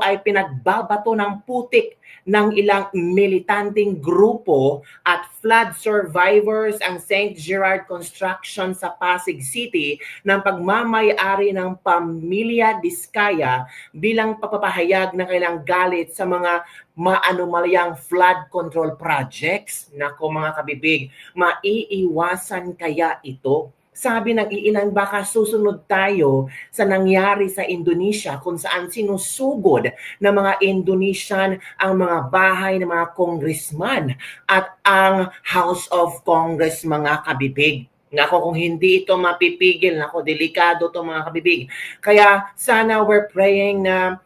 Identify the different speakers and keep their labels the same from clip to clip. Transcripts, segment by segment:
Speaker 1: ay pinagbabato ng putik ng ilang militanteng grupo at flood survivors ang St. Gerard Construction sa Pasig City ng pagmamay-ari ng pamilya Diskaya bilang papapahayag ng kailang galit sa mga maanomalyang flood control projects. Nako mga kabibig, maiiwasan kaya ito? Sabi ng iilan, baka susunod tayo sa nangyari sa Indonesia kung saan sinusugod ng mga Indonesian ang mga bahay ng mga congressman at ang House of Congress, mga kabibig. Nako, kung hindi ito mapipigil, nako, delikado to mga kabibig. Kaya sana we're praying na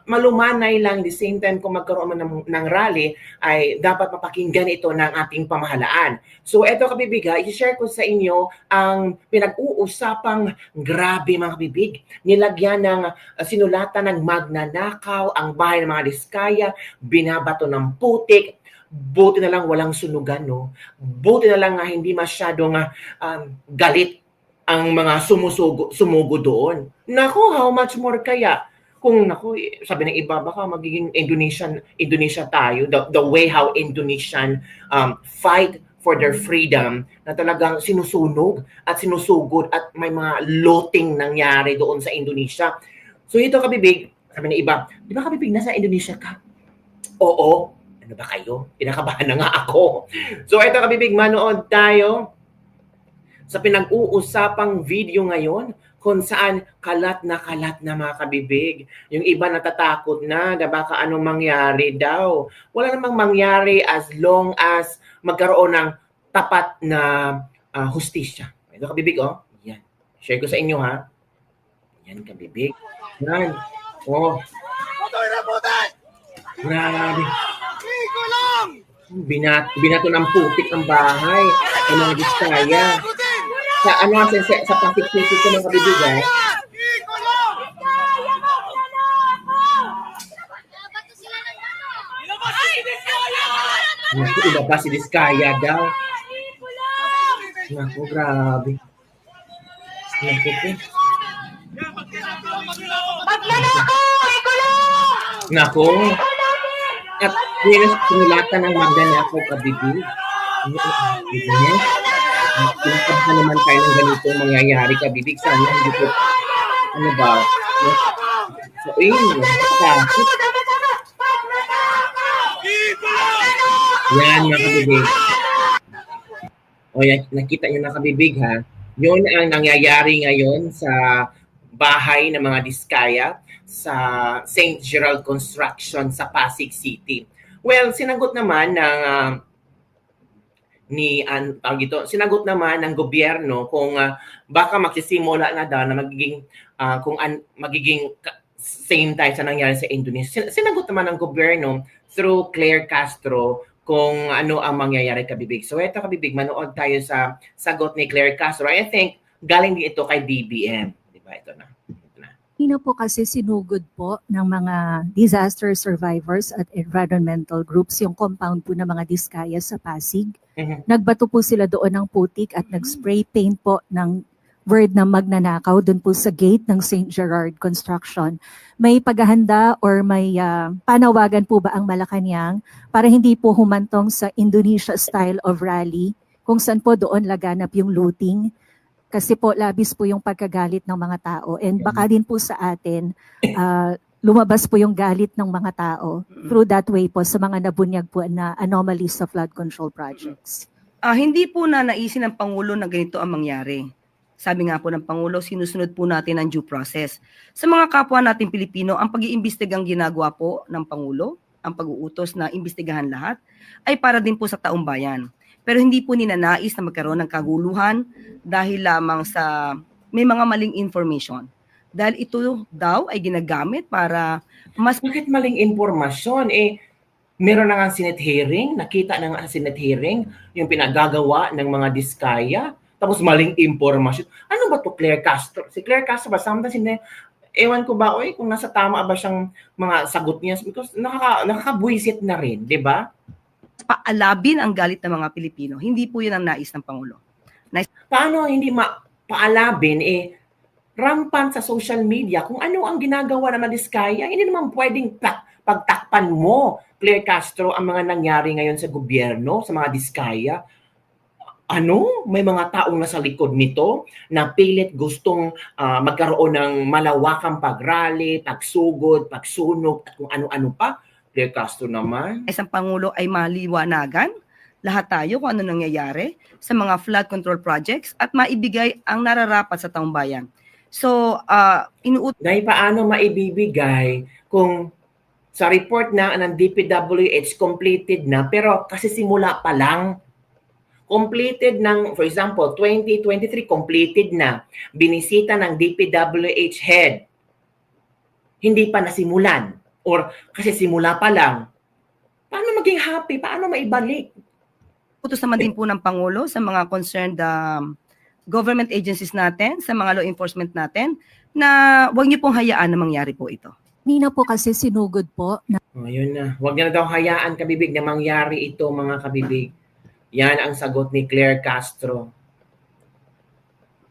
Speaker 1: malumanay lang, the same time kung magkaroon man ng rally ay dapat mapakinggan ito ng ating pamahalaan. So eto kabibiga, i-share ko sa inyo ang pinag-uusapang grabe mga kabibig. Nilagyan ng sinulatan ng magnanakaw ang bahay ng mga Diskaya, binabato ng putik. Buti na lang walang sunugan, no? Buti na lang nga hindi masyadong galit ang mga sumugo doon. Naku, how much more kaya? Kung sabi ng iba, baka magiging Indonesia tayo, the way how Indonesian fight for their freedom, na talagang sinusunog at sinusugod at may mga looting nangyari doon sa Indonesia. So ito kabibig, sabi ng iba, di ba kabibig, nasa Indonesia ka? Oo. Ano ba kayo? Pinakabahan na nga ako. So ito kabibig, manood tayo sa pinag-uusapang video ngayon kung saan kalat na mga kabibig. Yung iba natatakot na baka anong mangyari daw. Wala namang mangyari as long as magkaroon ng tapat na hustisya. Ito kabibig, oh. Yan. Share ko sa inyo, ha. Yan, kabibig. Yan. Oh. Grabe. Binato ng putik ang bahay ng mga Diskaya. Sa sa Pasig City ko mga kabibigan. Iba pa si Diskaya daw. Naku, grabe. Naku po. Naku. At sinulatan ng magnanakaw kabibig. Pinagkabahan naman tayo ng ganitong mangyayari kabibig. Sana hindi po, ano ba? So, yun. Yan, mga kabibig. O, yan, nakita nyo na kabibig, ha? Yun ang nangyayari ngayon sa bahay ng mga Diskaya sa St. Gerald Construction sa Pasig City. Well, sinagot naman ng sinagot naman ng gobyerno kung baka magsisimula na daw na magiging same tayo sa nangyari sa Indonesia. Sinagot naman ng gobyerno through Claire Castro kung ano ang mangyayari kabibig. So ito kabibig, manood tayo sa sagot ni Claire Castro. I think galing din ito kay BBM. Diba? Ito na.
Speaker 2: Kanina po kasi sinugod po ng mga disaster survivors at environmental groups yung compound po ng mga Diskaya sa Pasig. Nagbato po sila doon ng putik at nag-spray paint po ng word na magnanakaw doon po sa gate ng St. Gerard Construction. May paghahanda or may panawagan po ba ang Malacanang para hindi po humantong sa Indonesia style of rally kung saan po doon laganap yung looting? Kasi po labis po yung pagkagalit ng mga tao and baka din po sa atin lumabas po yung galit ng mga tao through that way po sa mga nabunyag po na anomalies sa flood control projects.
Speaker 3: Hindi po na naisin ng Pangulo na ganito ang mangyari. Sabi nga po ng Pangulo, sinusunod po natin ang due process. Sa mga kapwa natin Pilipino, ang pag-iimbestigang ginagawa po ng Pangulo, ang pag-uutos na imbestigahan lahat, ay para din po sa taong bayan. Pero hindi po ninanais na magkaroon ng kaguluhan dahil lamang sa may mga maling information. Dahil ito daw ay ginagamit para mas...
Speaker 1: Bakit maling informasyon? Meron na nga Senate hearing, nakita na nga Senate hearing, yung pinagagawa ng mga Diskaya, tapos maling informasyon. Ano ba to Claire Castro? Si Claire Castro ba? Sometimes hindi, ewan ko ba, kung nasa tama ba siyang mga sagot niya? Because nakakabwisit na rin, di ba?
Speaker 3: Paalabin ang galit ng mga Pilipino. Hindi po yun ang nais ng Pangulo.
Speaker 1: Paano hindi paalabin? rampant sa social media kung ano ang ginagawa ng mga Diskaya. Hindi naman pwedeng pagtakpan mo, Claire Castro, ang mga nangyari ngayon sa gobyerno, sa mga Diskaya. May mga taong nasa likod nito na pilit gustong magkaroon ng malawakang pagrally, pagsugod, pagsunog, at kung ano-ano pa. Claire Castro naman.
Speaker 3: Isang Pangulo ay maliwanagan lahat tayo kung ano nangyayari sa mga flood control projects at maibigay ang nararapat sa taong bayan. So,
Speaker 1: Dahil paano maibibigay kung sa report na ng DPWH completed na, pero kasi simula pa lang, completed ng, for example, 2023 completed na, binisita ng DPWH head, hindi pa nasimulan, or kasi simula pa lang, paano maging happy? Paano maibalik?
Speaker 3: Utos naman din po ng Pangulo sa mga concerned government agencies natin, sa mga law enforcement natin, na huwag niyo pong hayaan na mangyari po ito.
Speaker 2: Nina po kasi sinugod po na
Speaker 1: Yun na. Huwag na daw hayaan, kabibig, na mangyari ito, mga kabibig. Yan ang sagot ni Claire Castro.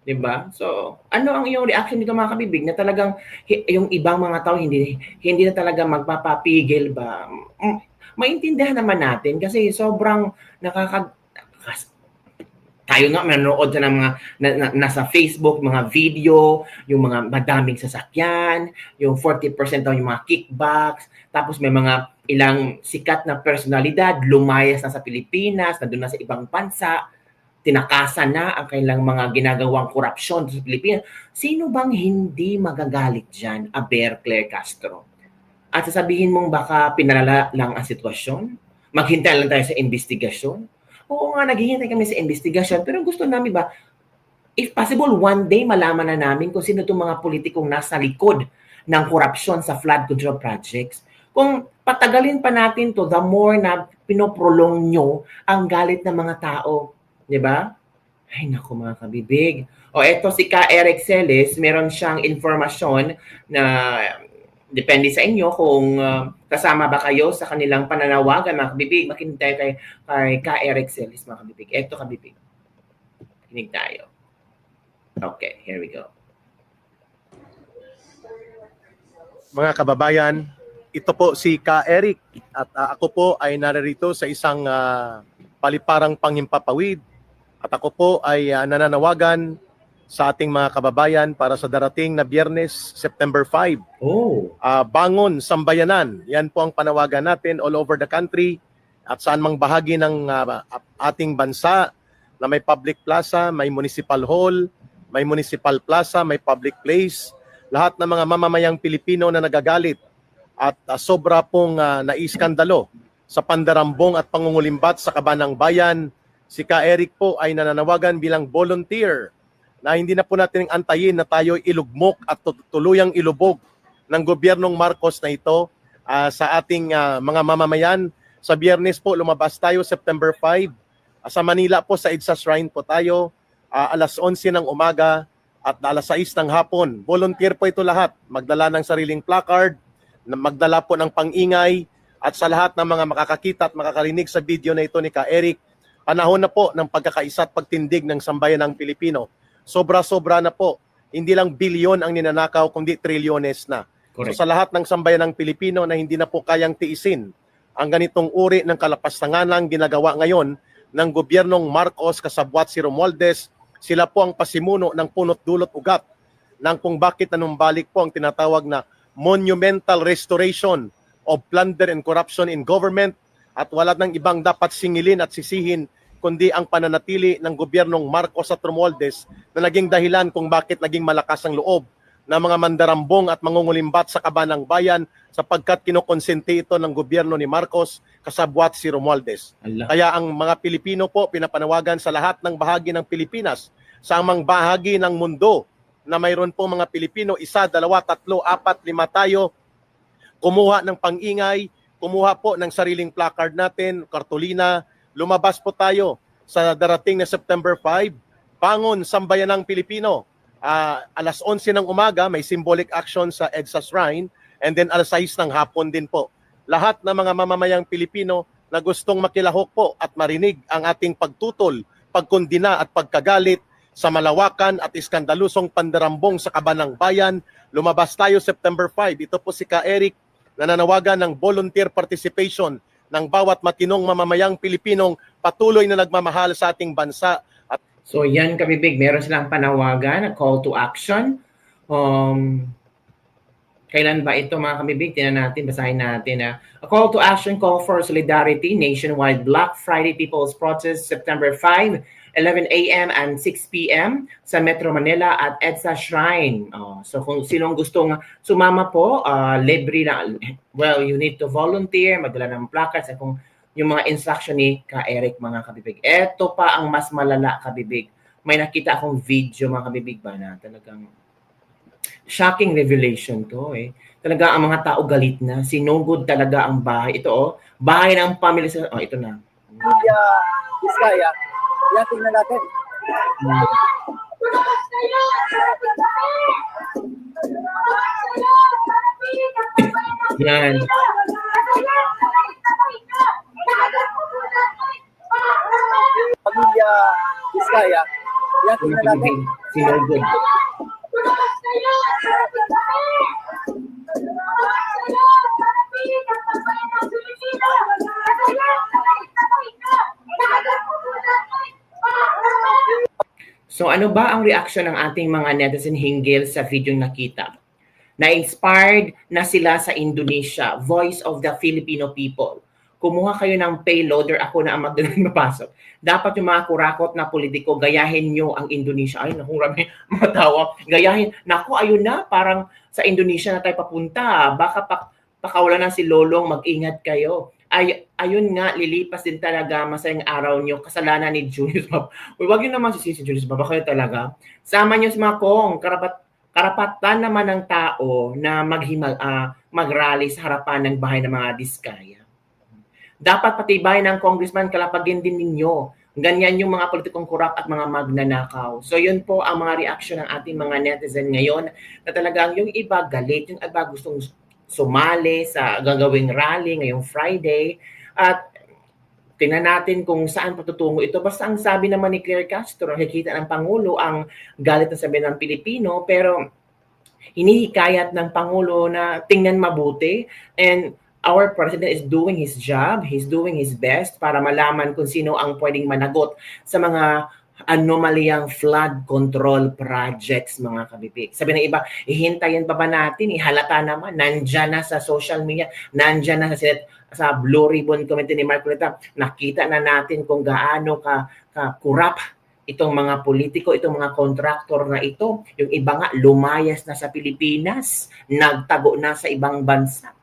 Speaker 1: Diba? So, ano ang iyong reaction dito, mga kabibig, na talagang yung ibang mga tao hindi na talaga magpapapigil ba? Maintindihan naman natin kasi sobrang tayo nga manonood na ng mga nasa Facebook, mga video, yung mga madaming sasakyan, yung 40% daw yung mga kickbacks, tapos may mga ilang sikat na personalidad, lumayas na sa Pilipinas, na doon na sa ibang bansa, tinakasan na ang kailang mga ginagawang korupsyon sa Pilipinas. Sino bang hindi magagalit dyan, Claire Castro? At sasabihin mong baka pinalala lang ang sitwasyon? Maghintay lang tayo sa investigasyon? Oo nga, naghihintay kami sa investigasyon, pero gusto namin ba, if possible, one day malaman na namin kung sino itong mga politikong nasa likod ng korupsyon sa flood control projects. Kung patagalin pa natin to, the more na pinoprolong nyo ang galit ng mga tao. Di ba? Ay, naku, mga kabibig. Eto si Ka Eric Celis, meron siyang informasyon na depende sa inyo kung kasama ba kayo sa kanilang pananawagan, mga kabibig. Makinig tayo kay Ka Eric Celis, mga kabibig. Eto, kabibig. Makinig tayo. Okay, here we go.
Speaker 4: Mga kababayan, ito po si Ka Eric at ako po ay narito sa isang paliparang panghimpapawid at ako po ay nananawagan sa ating mga kababayan para sa darating na Biyernes, September 5. Bangon Sambayanan. Yan po ang panawagan natin all over the country at saan mang bahagi ng ating bansa na may public plaza, may municipal hall, may municipal plaza, may public place. Lahat ng mga mamamayang Pilipino na nagagalit at sobra pong naiskandalo sa pandarambong at pangungulimbat sa kabanang bayan. Si Ka Eric po ay nananawagan bilang volunteer na hindi na po natin antayin na tayo ilugmok at tuluyang ilubog ng gobyernong Marcos na ito sa ating mga mamamayan. Sa Biyernes po, lumabas tayo September 5. Sa Manila po, sa EDSA Shrine po tayo, alas 11 ng umaga at alas 6 ng hapon. Volunteer po ito lahat. Magdala ng sariling placard, magdala po ng pang-ingay, at sa lahat ng mga makakakita at makakarinig sa video na ito ni Ka Eric, panahon na po ng pagkakaisa at pagtindig ng sambayan ng Pilipino. Sobra-sobra na po. Hindi lang bilyon ang ninanakaw, kundi trilyones na.
Speaker 1: Correct.
Speaker 4: So sa lahat ng sambayan ng Pilipino na hindi na po kayang tiisin ang ganitong uri ng kalapastanganang ginagawa ngayon ng gobyernong Marcos kasabwat si Romualdez, sila po ang pasimuno ng punot dulot ugat ng kung bakit nanumbalik po ang tinatawag na monumental restoration of plunder and corruption in government, at wala nang ibang dapat singilin at sisihin kundi ang pananatili ng gobyernong Marcos at Romualdez na naging dahilan kung bakit naging malakas ang loob ng mga mandarambong at mangungulimbat sa kabanang bayan sapagkat kinokonsente ito ng gobyerno ni Marcos kasabwat si Romualdez. Kaya ang mga Pilipino po pinapanawagan sa lahat ng bahagi ng Pilipinas, sa amang bahagi ng mundo na mayroon po mga Pilipino, 1, 2, 3, 4, 5 tayo, kumuha ng pang-ingay, kumuha po ng sariling placard natin, kartolina, lumabas po tayo sa darating na September 5, Bangon Sambayanang Pilipino. Alas 11 ng umaga, may symbolic action sa EDSA Shrine, and then alas 6 ng hapon din po. Lahat ng mga mamamayang Pilipino na gustong makilahok po at marinig ang ating pagtutol, pagkondina at pagkagalit sa malawakan at iskandalusong pandarambong sa kaban ng bayan. Lumabas tayo September 5. Ito po si Ka Eric, nananawagan ng volunteer participation ng bawat matinong mamamayang Pilipinong patuloy na nagmamahal sa ating bansa.
Speaker 1: So yan kabibig, meron silang panawagan, call to action. Kailan ba ito mga kabibig? Tingnan natin, basahin natin. A call to action, call for solidarity, nationwide Black Friday People's Protest, September 5, 11 a.m. and 6 p.m. sa Metro Manila at EDSA Shrine. So kung sinong gustong sumama po, libre na. Well, you need to volunteer, magdala ng placards. Kung yung mga instruction ni Ka Eric mga kabibig. Ito pa ang mas malala kabibig. May nakita akong video mga kabibig ba na talagang shocking revelation to eh. Talaga ang mga tao galit na. Sinugod talaga ang bahay. Ito bahay ng pamilya. Ito na.
Speaker 5: Biskaya. Yan, tingnan natin.
Speaker 1: Yan.
Speaker 5: Pamilya Biskaya. Yan, tingnan natin.
Speaker 1: Sinugod. So ano ba ang reaction ng ating mga netizen hinggil sa video nakita? Na-inspired na sila sa Indonesia, Voice of the Filipino People. Kumuha kayo ng payloader, ako na ang mapasok. Dapat yung mga kurakot na politiko, gayahin nyo ang Indonesia. Ay, naku, marami mga tawa. Gayahin. Naku, ayun na, parang sa Indonesia na tayo papunta. Baka pakawalan na si Lolong, mag-ingat kayo. Ayun nga, lilipas din talaga, masayang araw nyo, kasalanan ni Julius Baba. Huwag yun naman si Julius Baba, kayo talaga. Sama nyo sa mga kong, karapatan naman ng tao na mag-rally sa harapan ng bahay ng mga diskaya. Dapat patibay ng congressman, kalapagin din ninyo. Ganyan yung mga politikong kurap at mga magnanakaw. So yun po ang mga reaction ng ating mga netizen ngayon na talagang yung iba galit, yung iba gustong sumali sa gagawing rally ngayong Friday. At tingnan natin kung saan patutungo ito. Basta ang sabi naman ni Claire Castro, nakikita ng Pangulo ang galit na sabi ng Pilipino, pero hinihikayat ng Pangulo na tingnan mabuti, and our President is doing his job, he's doing his best para malaman kung sino ang pwedeng managot sa mga anomalyang flood control projects, mga kabibig. Sabi ng iba, ihintayin pa ba natin? Ihalata naman, nandyan na sa social media, nandyan na sa Blue Ribbon Committee ni Mark Culeta. Nakita na natin kung gaano ka kurap itong mga politiko, itong mga kontraktor na ito. Yung iba nga, lumayas na sa Pilipinas, nagtago na sa ibang bansa.